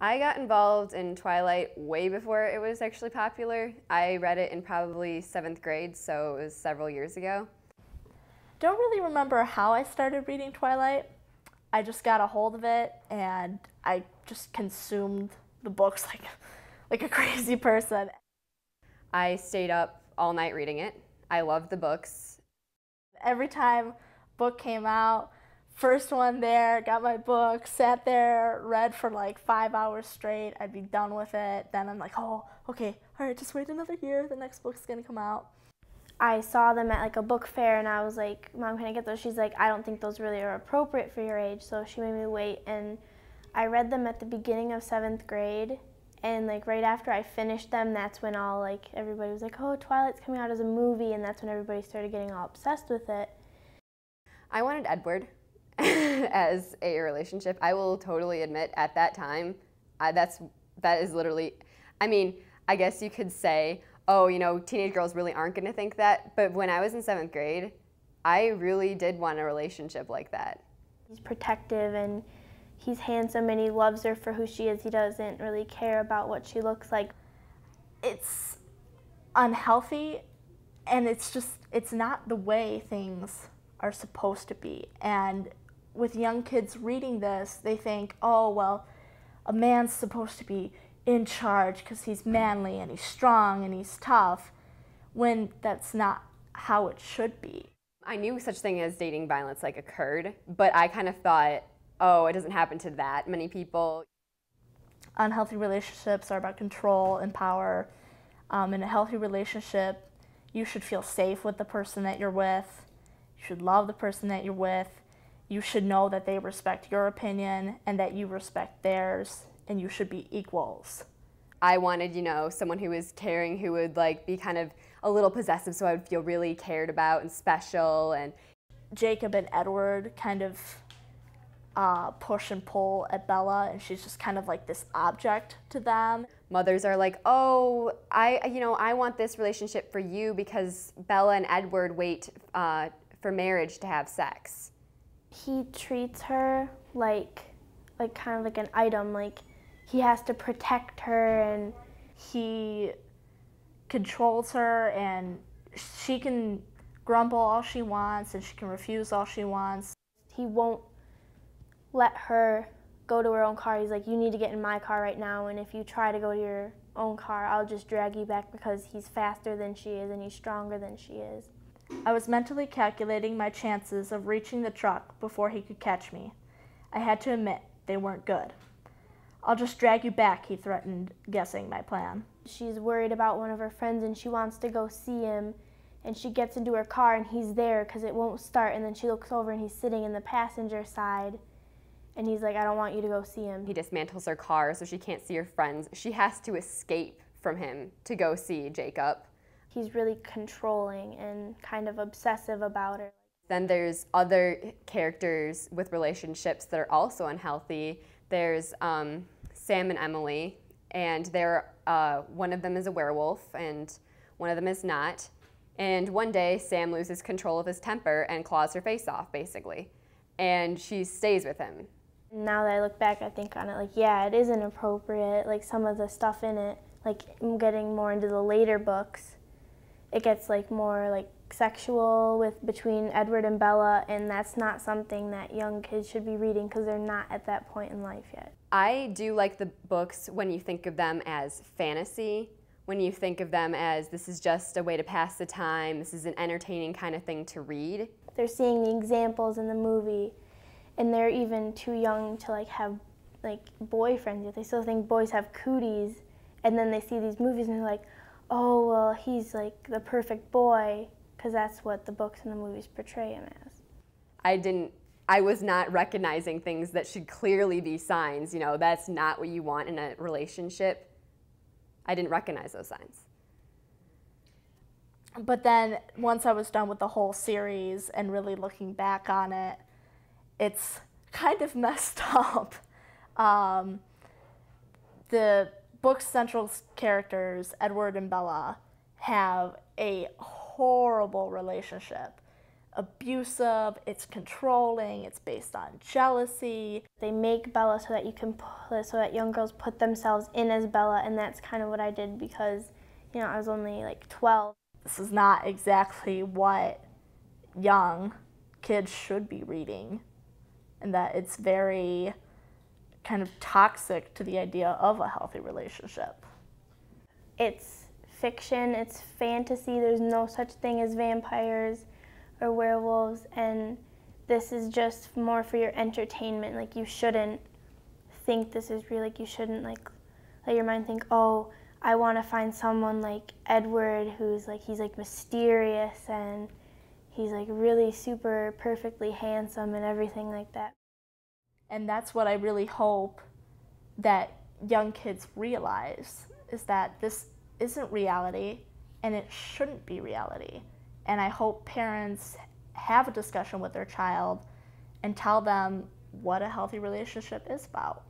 I got involved in Twilight way before it was actually popular. I read it in probably 7th grade, so it was several years ago. Don't really remember how I started reading Twilight. I just got a hold of it and I just consumed the books like a crazy person. I stayed up all night reading it. I loved the books. Every time book came out, first one there, got my book, sat there, read for like 5 hours straight. I'd be done with it. Then I'm like, oh, okay, all right, just wait another year. The next book's gonna come out. I saw them at like a book fair and I was like, Mom, can I get those? She's like, I don't think those really are appropriate for your age. So she made me wait, and I read them at the beginning of 7th grade. And like right after I finished them, that's when everybody was like, oh, Twilight's coming out as a movie, and that's when everybody started getting all obsessed with it. I wanted Edward as a relationship. I will totally admit at that time, that is literally, I mean, I guess you could say, oh, you know, teenage girls really aren't going to think that. But when I was in 7th grade, I really did want a relationship like that. He's protective and he's handsome and he loves her for who she is. He doesn't really care about what she looks like. It's unhealthy, and it's not the way things are supposed to be. And with young kids reading this, they think, oh, well, a man's supposed to be in charge because he's manly and he's strong and he's tough, when that's not how it should be. I knew such thing as dating violence occurred, but I kind of thought, oh, it doesn't happen to that many people. Unhealthy relationships are about control and power. In a healthy relationship, you should feel safe with the person that you're with. You should love the person that you're with. You should know that they respect your opinion and that you respect theirs, and you should be equals. I wanted, you know, someone who was caring, who would be kind of a little possessive, so I would feel really cared about and special. And Jacob and Edward kind of push and pull at Bella, and she's just kind of like this object to them. Mothers are like, oh, I want this relationship for you because Bella and Edward wait for marriage to have sex. He treats her like kind of like an item, like he has to protect her, and he controls her, and she can grumble all she wants and she can refuse all she wants. He won't let her go to her own car. He's like, you need to get in my car right now, and if you try to go to your own car, I'll just drag you back, because he's faster than she is and he's stronger than she is. I was mentally calculating my chances of reaching the truck before he could catch me. I had to admit, they weren't good. I'll just drag you back, he threatened, guessing my plan. She's worried about one of her friends and she wants to go see him, and she gets into her car and he's there because it won't start, and then she looks over and he's sitting in the passenger side, and he's like, I don't want you to go see him. He dismantles her car so she can't see her friends. She has to escape from him to go see Jacob. He's really controlling and kind of obsessive about her. Then there's other characters with relationships that are also unhealthy. There's Sam and Emily, and one of them is a werewolf and one of them is not. And one day Sam loses control of his temper and claws her face off, basically. And she stays with him. Now that I look back, I think on it, yeah, it is inappropriate. Some of the stuff in it, getting more into the later books, it gets more sexual between Edward and Bella, and that's not something that young kids should be reading because they're not at that point in life yet. I do like the books when you think of them as fantasy, when you think of them as this is just a way to pass the time, this is an entertaining kind of thing to read. They're seeing the examples in the movie, and they're even too young to have boyfriends yet. They still think boys have cooties, and then they see these movies and they're like, oh, well, he's the perfect boy, because that's what the books and the movies portray him as. I was not recognizing things that should clearly be signs. You know, that's not what you want in a relationship. I didn't recognize those signs. But then once I was done with the whole series and really looking back on it, it's kind of messed up. The book's central characters, Edward and Bella, have a horrible relationship. abusive, it's controlling, it's based on jealousy. They make Bella so that so that young girls put themselves in as Bella, and that's kind of what I did because, you know, I was only like 12. This is not exactly what young kids should be reading, and that it's very kind of toxic to the idea of a healthy relationship. It's fiction, it's fantasy, there's no such thing as vampires or werewolves, and this is just more for your entertainment. Like, you shouldn't think this is real. Like, you shouldn't like let your mind think, oh, I want to find someone like Edward who's like, he's like mysterious and he's like really super perfectly handsome and everything like that. And that's what I really hope that young kids realize, is that this isn't reality and it shouldn't be reality. And I hope parents have a discussion with their child and tell them what a healthy relationship is about.